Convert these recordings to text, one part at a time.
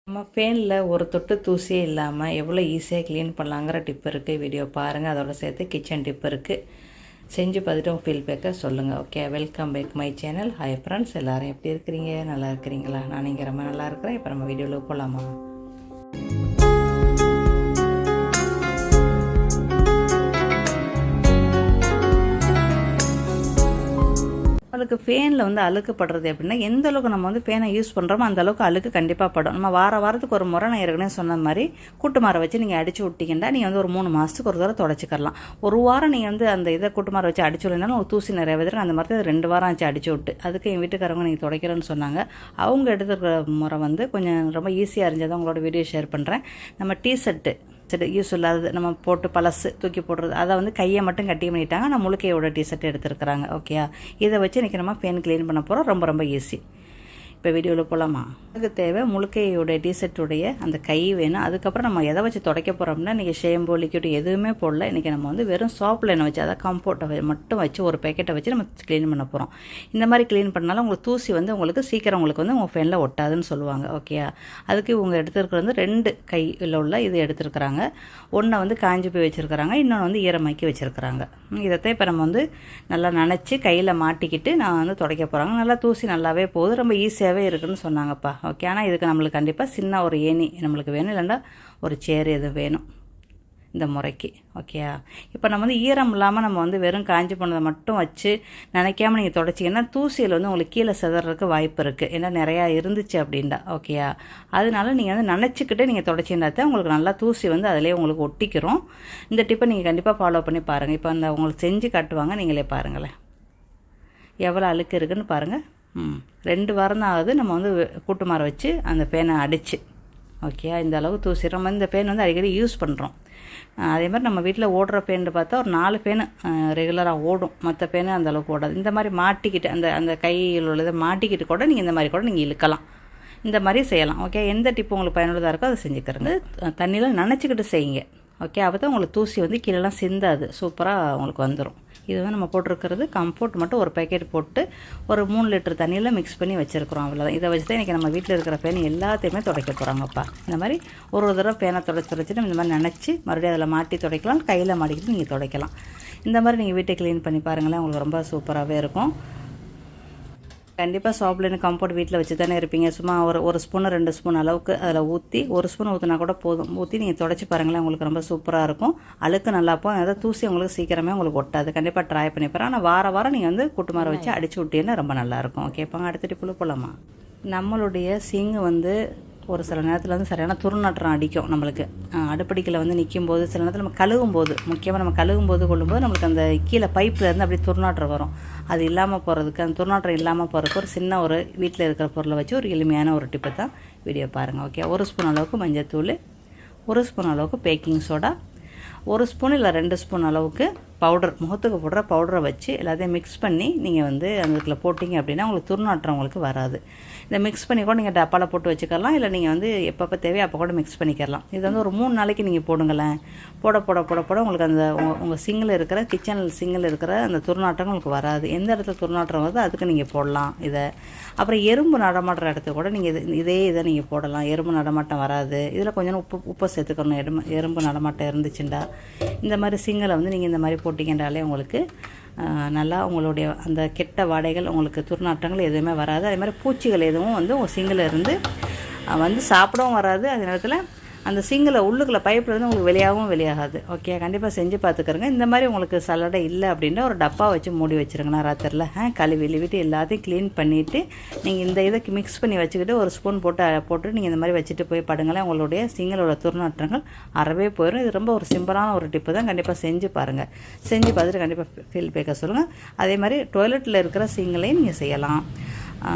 நம்ம பேனில் ஒரு தொட்டு தூசியே இல்லாமல் எவ்வளோ ஈஸியாக க்ளீன் பண்ணலாங்கிற டிப் இருக்குது. வீடியோ பாருங்கள். அதோட சேர்த்து கிச்சன் டிப் இருக்குது. செஞ்சு பார்த்துட்டு உங்கள் ஃபீட்பேக்கை சொல்லுங்கள். Okay, welcome back my channel. Hi friends, எல்லோரும் எப்படி இருக்கிறீங்க? நல்லா இருக்கிறீங்களா? நான் இங்கே ரொம்ப நல்லா இருக்கிறேன். இப்போ நம்ம வீடியோவில் போகலாமா? அதுக்கு ஃபேனில் அழுக்கு படுறது அப்படின்னா, எந்த அளவுக்கு நம்ம ஃபேனை யூஸ் பண்ணுறோமோ அந்த அளவுக்கு அழுக்கு கண்டிப்பாக படும். நம்ம வாரத்துக்கு ஒரு முறை நான் ஏற்கனவே சொன்ன மாதிரி கூட்டுமாரை வச்சு நீங்கள் அடித்து விட்டிங்கன்னா நீங்கள் ஒரு 3 மாதத்துக்கு ஒரு தடவை தொடச்சிக்கலாம். ஒரு வாரம் நீங்கள் அந்த இதை கூட்டுமாரை வச்சு அடிச்சு விடனாலும் ஒரு தூசி நிறைய விதம் அந்த மாதிரி 2 வாரம் ஆச்சு அடிச்சு விட்டு. அதுக்கு என் வீட்டுக்காரங்க நீங்கள் துடைக்கிறேன்னு சொன்னாங்க. அவங்க எடுத்துக்கிற முறை கொஞ்சம் ரொம்ப ஈஸியாக இருந்தது. உங்களோட வீடியோ ஷேர் பண்ணுறேன். நம்ம டீ-ஷர்ட்டு யூஸ் இல்லாதது நம்ம போட்டு பழசு தூக்கி போடுறது, அதை கையை மட்டும் கட்டி பண்ணிட்டாங்க. நான் முழுக்கையோட டிஷர்ட் எடுத்துருக்குறாங்க. ஓகே, இதை வச்சு இன்றைக்கி நம்ம ஃபேன் க்ளீன் பண்ண போகிறோம். ரொம்ப ரொம்ப ஈஸி. இப்போ வீடியோவில் போகலாமா? அதுக்கு தேவை முழுக்கையோட டிஷர்ட்டுடைய அந்த கை வேணும். அதுக்கப்புறம் நம்ம எதை வச்சு துடைக்க போகிறோம்னா, இன்றைக்கி ஷேம்பு லிக்விட் எதுவுமே போடல. இன்றைக்கி நம்ம வெறும் சோப்பில் எண்ணெய் வச்சு, அதாவது கம்ஃபோர்ட்டை மட்டும் வச்சு ஒரு பேக்கெட்டை வச்சு நம்ம க்ளீன் பண்ண போகிறோம். இந்த மாதிரி க்ளீன் பண்ணாலும் உங்களுக்கு தூசி உங்களுக்கு சீக்கிரம் உங்கள் ஃபேனில் ஒட்டாதுன்னு சொல்லுவாங்க. ஓகே, அதுக்கு இவங்க எடுத்துருக்கிறது 2 கையில் உள்ள இது எடுத்துருக்குறாங்க. ஒன்றை காஞ்சி போய் வச்சுருக்கிறாங்க, இன்னொன்று ஈரமாக்கி வச்சுருக்குறாங்க. இதைத்தான் இப்போ நம்ம நல்லா நனைச்சி கையில் மாட்டிக்கிட்டு நான் துடைக்க போகிறாங்க. நல்லா தூசி நல்லாவே போகுது. ரொம்ப ஈஸியாகவே இருக்குதுன்னு சொன்னாங்கப்பா. ஓகே, ஆனால் இதுக்கு நம்மளுக்கு கண்டிப்பாக சின்ன ஒரு ஏணி நம்மளுக்கு வேணும், இல்லைன்னா ஒரு சேர் எதுவும் வேணும் இந்த முறைக்கு. ஓகேயா, இப்போ நம்ம ஈரம் இல்லாமல் நம்ம வெறும் காஞ்சி போனதை மட்டும் வச்சு நினைக்காமல் நீங்கள் தொடச்சிங்கன்னா தூசியில் உங்களுக்கு கீழே சிதறதுக்கு வாய்ப்பு இருக்குது. ஏன்னா நிறையா இருந்துச்சு அப்படின்டா. ஓகேயா, அதனால நீங்கள் நினச்சிக்கிட்டு நீங்கள் தொடச்சின்னா தான் உங்களுக்கு நல்லா தூசி அதிலே உங்களுக்கு ஒட்டிக்கிறோம். இந்த டிப்பை நீங்கள் கண்டிப்பாக ஃபாலோ பண்ணி பாருங்கள். இப்போ உங்களுக்கு செஞ்சு காட்டுவாங்க, நீங்களே பாருங்களேன் எவ்வளோ அழுக்கு இருக்குதுன்னு பாருங்கள். 2 வாரம் தான் ஆகுது நம்ம கூட்டுமாரை வச்சு அந்த பேனை அடித்து. ஓகே, இந்த அளவு தூசி. நம்ம இந்த பேன் அடிக்கடி யூஸ் பண்ணுறோம். அதே மாதிரி நம்ம வீட்டில் ஓடுற பேன்னு பார்த்தா ஒரு 4 பேனு ரெகுலராக ஓடும். மற்ற பேனு அந்த அளவுக்கு ஓடாது. இந்த மாதிரி மாட்டிக்கிட்டு அந்த கையில் உள்ளதை மாட்டிக்கிட்டு கூட நீங்கள் இந்த மாதிரி கூட நீங்கள் இழுக்கலாம். இந்த மாதிரி செய்யலாம். ஓகே, எந்த டிப்பு உங்களுக்கு பயனுள்ளதாக இருக்கோ அதை செஞ்சுக்கிறேங்க. தண்ணியில் நனைச்சிக்கிட்டு செய்யுங்க. ஓகே, அப்போ தான் உங்களுக்கு தூசி கீழெல்லாம் சிந்தாது. சூப்பராக உங்களுக்கு வந்துடும். இது நம்ம போட்டிருக்கிறது கம்ஃபோர்ட் மட்டும் ஒரு பேக்கெட் போட்டு ஒரு 3 லிட்டர் தண்ணியில் மிக்ஸ் பண்ணி வச்சுருக்குறோம். அவ்வளோதான். இதை வச்சு தான் இன்றைக்கி நம்ம வீட்டில் இருக்கிற பேன் எல்லாத்தையுமே துடைக்க போகிறாங்கப்பா. இந்த மாதிரி ஒரு தடவை பேனை துடைச்சிட்டு இந்த மாதிரி நினச்சி மறுபடியும் அதில் மாட்டி துடைக்கலாம். கையில் மாட்டிக்கிட்டு நீங்கள் துடைக்கலாம். இந்த மாதிரி நீங்கள் வீட்டை க்ளீன் பண்ணி பாருங்களேன். உங்களுக்கு ரொம்ப சூப்பராகவே இருக்கும். கண்டிப்பாக சோப்லேன்னு கம்ஃபோர்ட் வீட்டில் வச்சு தானே இருப்பீங்க. சும்மா ஒரு ஸ்பூனு 2 ஸ்பூன் அளவுக்கு அதில் ஊற்றி, 1 ஸ்பூன் ஊற்றினா கூட போதும். ஊற்றி நீங்கள் தொடச்சி பாருங்களேன். உங்களுக்கு ரொம்ப சூப்பராக இருக்கும். அழுக்கு நல்லா போகும். அதாவது தூசி உங்களுக்கு சீக்கிரமே உங்களுக்கு ஒட்டாது. கண்டிப்பாக ட்ரை பண்ணி பாருங்கள். ஆனால் வாரம் நீங்கள் கூட்டுமாரை வச்சு அடிச்சு விட்டீங்கன்னா ரொம்ப நல்லாயிருக்கும். ஓகேப்பாங்க, அடுத்த டிப்புல போகலாமா? நம்மளுடைய சிங்கு ஒரு சில நேரத்தில் சரியான துர்நாற்றம் அடிக்கும் நம்மளுக்கு. அடுப்படிக்கில் நிற்கும் போது, சில நேரத்தில் நம்ம கழுவும் போது, முக்கியமாக நம்ம கழுவும் போது கொள்ளும்போது நம்மளுக்கு அந்த கீழே பைப்பில் அப்படியே துர்நாற்றம் வரும். அது இல்லாமல் போகிறதுக்கு, அந்த துர்நாற்றம் இல்லாமல் போகிறதுக்கு ஒரு சின்ன ஒரு வீட்டில் இருக்கிற பொருளை வச்சு ஒரு எளிமையான ஒரு டிப்பை தான் வீடியோ பாருங்கள். ஓகே, 1 ஸ்பூன் அளவுக்கு மஞ்சத்தூள், 1 ஸ்பூன் அளவுக்கு பேக்கிங் சோடா, 1 ஸ்பூன் இல்லை 2 ஸ்பூன் அளவுக்கு பவுடர், முகத்துக்கு போடுற பவுடரை வச்சு எல்லாத்தையும் மிக்ஸ் பண்ணி நீங்கள் அதுக்குள்ள போட்டிங்க அப்படின்னா உங்களுக்கு துர்நாற்றம் உங்களுக்கு வராது. இதை மிக்ஸ் பண்ணி கூட நீங்கள் டப்பாவில் போட்டு வச்சுக்கலாம். இல்லை நீங்கள் எப்பப்போ தேவையோ அப்போ கூட மிக்ஸ் பண்ணிக்கலாம். இது ஒரு 3 நாளைக்கு நீங்கள் போடுங்களேன். போட உங்களுக்கு அந்த உங்கள் சிங்கில் இருக்கிற கிச்சன் சிங்கில் இருக்கிற அந்த துர்நாற்றம் உங்களுக்கு வராது. எந்த இடத்துல துர்நாற்றம் வருதோ அதுக்கு நீங்கள் போடலாம் இதை. அப்புறம் எறும்பு நடமாடுற இடத்துக்கு கூட நீங்கள் இதை நீங்கள் போடலாம். எறும்பு நடமாட்டம் வராது. இதில் கொஞ்சம் உப்பு சேர்த்துக்கணும். எறும்பு நடமாட்டம் இருந்துச்சுண்டா இந்த மாதிரி சிங்கில் நீங்கள் இந்த மாதிரி போட்டிங்கன்றாலே உங்களுக்கு நல்லா உங்களுடைய அந்த கெட்ட வாடைகள், உங்களுக்கு துர்நாற்றங்கள் எதுவுமே வராது. அதே மாதிரி பூச்சிகள் எதுவும் உங்கள் சிங்கில் இருந்து சாப்பிடவும் வராது. அதே நேரத்தில் அந்த சிங்கில் உள்ளுக்குள்ள பைப்பில் உங்களுக்கு வெளியாகாது. ஓகே, கண்டிப்பாக செஞ்சு பார்த்துக்கிறங்க. இந்த மாதிரி உங்களுக்கு சல்லடை இல்லை அப்படின்னா ஒரு டப்பா வச்சு மூடி வச்சுருங்கண்ணா. ராத்திரில் கழுவிட்டு எல்லாத்தையும் க்ளீன் பண்ணிவிட்டு நீங்கள் இந்த இதுக்கு மிக்ஸ் பண்ணி வச்சுக்கிட்டு 1 ஸ்பூன் போட்டு நீங்கள் இந்த மாதிரி வச்சுட்டு போய் படுங்களேன். உங்களுடைய சிங்கிலோட துர்நாற்றங்கள் அறவே போயிடும். இது ரொம்ப ஒரு சிம்பிளான ஒரு டிப்பு தான். கண்டிப்பாக செஞ்சு பாருங்கள். செஞ்சு பார்த்துட்டு கண்டிப்பாக ஃபீட்பேக்கை சொல்லுங்கள். அதே மாதிரி டாய்லெட்டில் இருக்கிற சிங்கிலையும் நீங்கள் செய்யலாம்.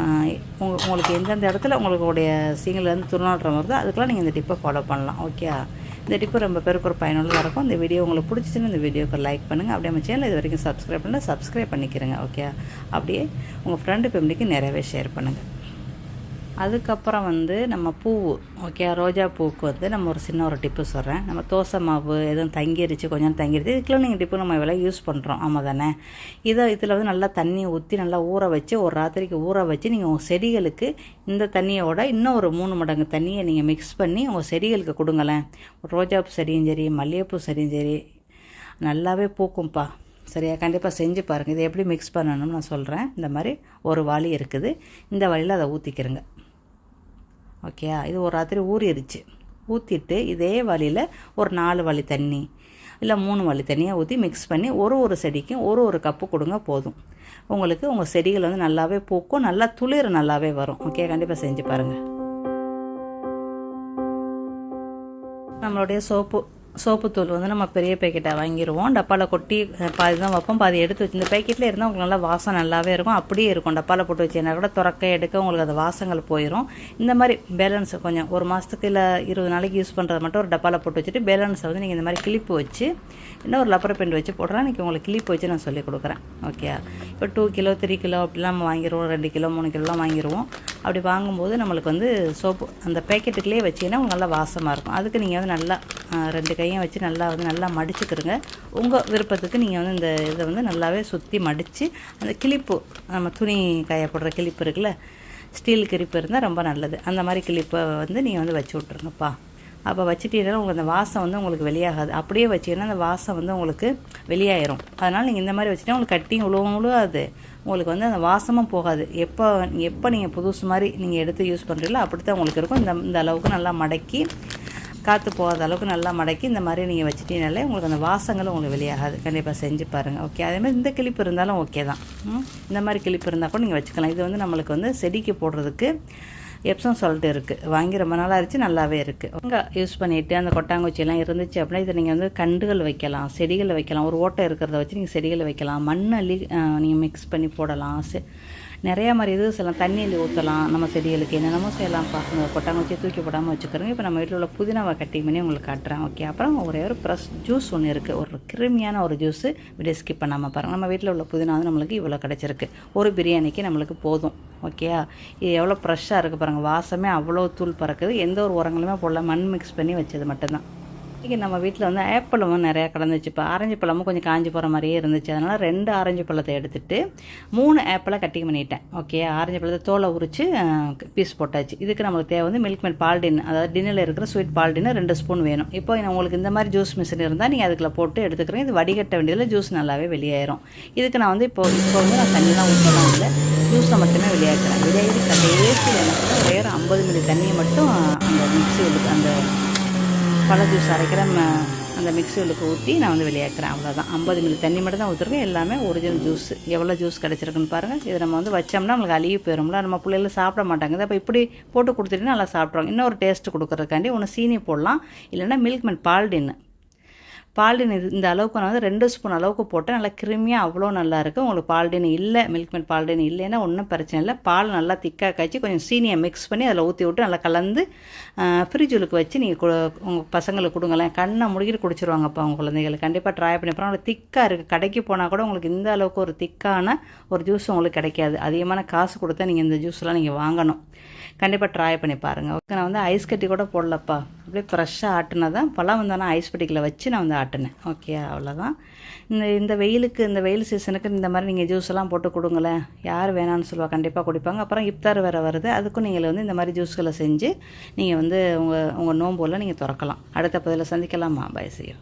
உங்களுக்கு எந்தெந்த இடத்துல உங்களுடைய சிங்கிலேருந்து துர்நாற்றம் வருதோ அதுக்கெல்லாம் நீங்கள் இந்த டிப்பை ஃபாலோ பண்ணலாம். ஓகே, இந்த டிப்பு ரொம்ப பேருக்கு ஒரு பயனுள்ளதாக இருக்கும். இந்த வீடியோ உங்களுக்கு பிடிச்சிச்சுன்னு இந்த வீடியோக்கு லைக் பண்ணுங்கள். அப்படியே நம்ம சேனல் இது வரைக்கும் சப்ஸ்கிரைப் பண்ணிக்கிறேங்க. ஓகே, அப்படியே உங்கள் ஃப்ரெண்டு ஃபேமிலிக்கு நிறையவே ஷேர் பண்ணுங்கள். அதுக்கப்புறம் வந்து நம்ம பூ, ஓகே, ரோஜா பூவுக்கு வந்து நம்ம ஒரு சின்ன ஒரு டிப்பு சொல்கிறேன். நம்ம தோசை மாவு எதுவும் தங்கிருச்சு, கொஞ்சம் தங்கிருச்சு, இதுக்கெல்லாம் நீங்கள் டிப்பு நம்ம இவ்வளோ யூஸ் பண்ணுறோம், ஆமாம் தானே. இதில் வந்து நல்லா தண்ணி ஊற்றி நல்லா ஊற வச்சு, ஒரு ராத்திரிக்கு ஊற வச்சு நீங்கள் உங்கள் செடிகளுக்கு இந்த தண்ணியோட இன்னும் ஒரு 3 மடங்கு தண்ணியை நீங்கள் மிக்ஸ் பண்ணி உங்கள் செடிகளுக்கு கொடுங்களேன். ரோஜாப்பூ செடியும் சரி, மல்லிகைப்பூ செடியும் சரி, நல்லாவே பூக்கும்ப்பா. சரியா, கண்டிப்பாக செஞ்சு பாருங்கள். இதை எப்படி மிக்ஸ் பண்ணணும்னு நான் சொல்கிறேன். இந்த மாதிரி ஒரு வாளி இருக்குது, இந்த வாளியில் அதை ஊற்றிக்கிறங்க. ஓகேயா, இது ஒரு ராத்திரி ஊறிடுச்சு. ஊற்றிட்டு இதே வாளியில் ஒரு 4 வாளி தண்ணி இல்லை 3 வாளி தண்ணியை ஊற்றி மிக்ஸ் பண்ணி ஒரு செடிக்கும் ஒரு கப்பு கொடுங்க, போதும். உங்களுக்கு உங்கள் செடிகள் வந்து நல்லாவே பூக்கும், நல்லா துளிர் நல்லாவே வரும். ஓகே, கண்டிப்பாக செஞ்சு பாருங்கள். நம்மளுடைய சோப்புத்தூள் வந்து நம்ம பெரிய பேக்கெட்டாக வாங்கிடுவோம். டப்பாவில் கொட்டி பாதி தான் வைப்போம், பாதி எடுத்து வச்சு. இந்த பேக்கெட்டில் இருந்தால் உங்களுக்கு நல்லா வாசம் நல்லாவே இருக்கும். அப்படியே இருக்கும். டப்பாவில் போட்டு வச்சுன்னா கூட துறக்க எடுக்க உங்களுக்கு அந்த வாசங்கள் போயிடும். இந்த மாதிரி பேலன்ஸ் கொஞ்சம் ஒரு மாதத்துக்கு இல்லை 20 நாளைக்கு யூஸ் பண்ணுறது மட்டும் ஒரு டப்பாவில் போட்டு வச்சுட்டு, பேலன்ஸை வந்து நீங்கள் இந்த மாதிரி கிளிப்பு வச்சு இன்னும் ஒரு லப்பர் பெயிண்ட் வச்சு போடுறேன். இன்றைக்கி உங்களுக்கு கிளிப்பு வச்சு நான் சொல்லிக் கொடுக்குறேன். ஓகே, இப்போ 2 கிலோ 3 கிலோ அப்படிலாம் நம்ம வாங்கிடுவோம். 2 கிலோ 3 கிலோலாம் வாங்கிடுவோம். அப்படி வாங்கும்போது நம்மளுக்கு வந்து சோப்பு அந்த பேக்கெட்டுக்குள்ளேயே வச்சிங்கன்னா உங்களுக்கு நல்லா வாசமாக இருக்கும். அதுக்கு நீங்கள் வந்து நல்லா 2 கையும் வச்சு நல்லா மடிச்சுக்கிறங்க. உங்கள் விருப்பத்துக்கு நீங்கள் வந்து இந்த இதை வந்து நல்லாவே சுற்றி மடித்து, அந்த கிளிப்பு, நம்ம துணி காயப்படுற கிளிப்பு இருக்குல்ல, ஸ்டீல் கிளிப்பு இருந்தால் ரொம்ப நல்லது. அந்த மாதிரி கிளிப்பை வந்து நீங்கள் வந்து வச்சு விட்ருங்கப்பா. அப்போ வச்சுட்டீங்கன்னா உங்களுக்கு அந்த வாசம் வந்து உங்களுக்கு வெளியாகாது. அப்படியே வச்சிங்கன்னா அந்த வாசம் வந்து உங்களுக்கு வெளியாயிரும். அதனால் நீங்கள் இந்த மாதிரி வச்சுட்டா உங்களுக்கு கட்டிங் உழுவாது, உங்களுக்கு வந்து அந்த வாசமும் போகாது. எப்போ நீங்கள் புதுசு மாதிரி நீங்கள் எடுத்து யூஸ் பண்ணுறீங்களோ அப்படி தான் உங்களுக்கு இருக்கும். இந்த அளவுக்கு நல்லா மடக்கி, காற்று போகாத அளவுக்கு நல்லா மடக்கி இந்த மாதிரி நீங்கள் வச்சுட்டீங்கனாலே உங்களுக்கு அந்த வாசங்களும் உங்களுக்கு வெளியாகாது. கண்டிப்பாக செஞ்சு பாருங்கள். ஓகே, அதேமாதிரி இந்த கிளிப்பு இருந்தாலும் ஓகே தான். இந்த மாதிரி கிளிப்பு இருந்தால் கூட நீங்கள் வச்சுக்கலாம். இது வந்து நம்மளுக்கு வந்து செடிக்கு போடுறதுக்கு எப்சம் சால்ட் இருக்குது, வாங்கி ரொம்ப நாளாக இருந்துச்சு, நல்லாவே இருக்குது. அங்கே யூஸ் பண்ணிவிட்டு அந்த கொட்டாங்குச்சியெல்லாம் இருந்துச்சு அப்படின்னா இதை நீங்கள் வந்து கண்டுகள் வைக்கலாம், செடிகளை வைக்கலாம். ஒரு ஓட்டை இருக்கிறத வச்சு நீங்கள் செடிகளை வைக்கலாம். மண் அள்ளி நீங்கள் மிக்ஸ் பண்ணி போடலாம். நிறையா மாதிரி இது செய்யலாம். தண்ணி அள்ளி ஊற்றலாம். நம்ம செடிகளுக்கு என்னென்னமோ செய்யலாம்ப்பா. அந்த கொட்டாங்குச்சியை தூக்கி போடாமல் வச்சுக்கிறோங்க. இப்போ நம்ம வீட்டில் உள்ள புதினாவை கட்டிங் பண்ணி உங்களுக்கு காட்டுறேன். ஓகே, அப்புறம் ஒரே ஒரு ப்ரெஸ் ஜூஸ் ஒன்று இருக்குது, ஒரு கிருமியான ஒரு ஜூஸு. வீடியோ ஸ்கிப் பண்ணாமல் பாருங்கள். நம்ம வீட்டில் உள்ள புதினா வந்து நம்மளுக்கு இவ்வளோ கிடச்சிருக்கு. ஒரு பிரியாணிக்கு நம்மளுக்கு போதும். ஓகேயா, இது எவ்வளோ ஃப்ரெஷ்ஷாக இருக்குது பாருங்கள். வாசமே அவ்வளோ தூள் பறக்குது. எந்த ஒரு உரங்களுமே போடல, மண் மிக்ஸ் பண்ணி வச்சது மட்டும்தான். இன்றைக்கி நம்ம வீட்டில் வந்து ஆப்பிளும் நிறையா கலந்துச்சு. இப்போ ஆரஞ்சு பழமும் கொஞ்சம் காஞ்சி போகிற மாதிரியே இருந்துச்சு. அதனால் 2 ஆரஞ்சு பழத்தை எடுத்துகிட்டு 3 ஆப்பிளை கட்டிங் பண்ணிட்டேன். ஓகே, ஆரஞ்சு பழத்தை தோலை உரித்து பீஸ் போட்டாச்சு. இதுக்கு நம்மளுக்கு தேவை வந்து மில்க் மேட் பால்டின், அதாவது டின்னில் இருக்கிற ஸ்வீட் பால்டின் 2 ஸ்பூன் வேணும். இப்போ உங்களுக்கு இந்த மாதிரி ஜூஸ் மிஷின் இருந்தால் நீங்கள் அதுக்குள்ள போட்டு எடுத்துக்கிறேன். இது வடிகட்ட வேண்டியதில் ஜூஸ் நல்லாவே வெளியேறும். இதுக்கு நான் வந்து இப்போ வந்து நான் தண்ணிலாம் ஊற்றலாம் இல்லை, ஜூஸை மட்டுமே வெளியாக்குறேன். வெளியாகி கடைசியில் எனக்கு ஒரே 50 மில்லி தண்ணியை மட்டும் அந்த மிக்ஸி அந்த பழ ஜூஸ் அரைக்கிற அந்த மிக்ஸிகளுக்கு ஊற்றி நான் வந்து வெளியாக்குறேன். அவ்வளோதான். 50 மில்லி தண்ணி மட்டும் தான் ஊற்றுருக்கேன். எல்லாமே ஒரிஜினல் ஜூஸ். எவ்வளோ ஜூஸ் கிடச்சிருக்குன்னு பாருங்கள். இதை நம்ம வந்து வச்சோம்னா நம்மளுக்கு அழுகி போயிடும்ல, நம்ம பிள்ளைகள் சாப்பிட மாட்டாங்க. அப்போ இப்படி போட்டு கொடுத்துட்டிங்கன்னா நல்லா சாப்பிட்ருவாங்க. இன்னொரு டேஸ்ட்டு கொடுக்குறதுக்காண்டி ஒன்று சீனி போடலாம், இல்லைன்னா மில்க் மேட் பால்டின்னு. பால்டின் இந்த அளவுக்கு நான் வந்து 2 ஸ்பூன் அளவுக்கு போட்டேன். நல்லா கிருமியாக அவ்வளோ நல்லாயிருக்கு. உங்களுக்கு பால்டின் இல்லை, மில்க் மேட் பால்டின் இல்லைன்னா ஒன்றும் பிரச்சனை இல்லை. பால் நல்லா திக்காக காய்ச்சி கொஞ்சம் சீனியை மிக்ஸ் பண்ணி அதில் ஊற்றி விட்டு நல்லா கலந்து ஃப்ரிட்ஜுக்கு வச்சு நீங்கள் உங்கள் பசங்களுக்கு கொடுங்களேன். கண்ணை முடிக்கிட்டு குடிச்சிருவாங்கப்பா உங்கள் குழந்தைகளுக்கு. கண்டிப்பாக ட்ரை பண்ணி அப்புறம் உங்களுக்கு திக்காக இருக்குது. கடைக்கு போனால் கூட உங்களுக்கு இந்த அளவுக்கு ஒரு திக்கான ஒரு ஜூஸ் உங்களுக்கு கிடைக்காது. அதிகமான காசு கொடுத்தா நீங்கள் இந்த ஜூஸ்லாம் நீங்கள் வாங்கணும். கண்டிப்பாக ட்ரை பண்ணி பாருங்கள். ஓகே, நான் வந்து ஐஸ் கட்டி கூட போடலப்பா, அப்படியே ஃப்ரெஷ்ஷாக ஆட்டினதான். பழம் வந்தானா ஐஸ் பெட்டிக்கில் வச்சு நான் வந்து ஆட்டினேன். ஓகே, அவ்வளோதான். இந்த வெயிலுக்கு, இந்த வெயில் சீசனுக்கு இந்த மாதிரி நீங்கள் ஜூஸ் எல்லாம் போட்டு கொடுங்களேன். யார் வேணான்னு சொல்லுவா, கண்டிப்பாக குடிப்பாங்க. அப்புறம் இஃப்தார் வேறு வருது, அதுக்கும் நீங்கள் வந்து இந்த மாதிரி ஜூஸ்களை செஞ்சு நீங்கள் வந்து உங்கள் நோம்போல நீங்கள் திறக்கலாம். அடுத்த பதிவில் சந்திக்கலாமா? By, see you.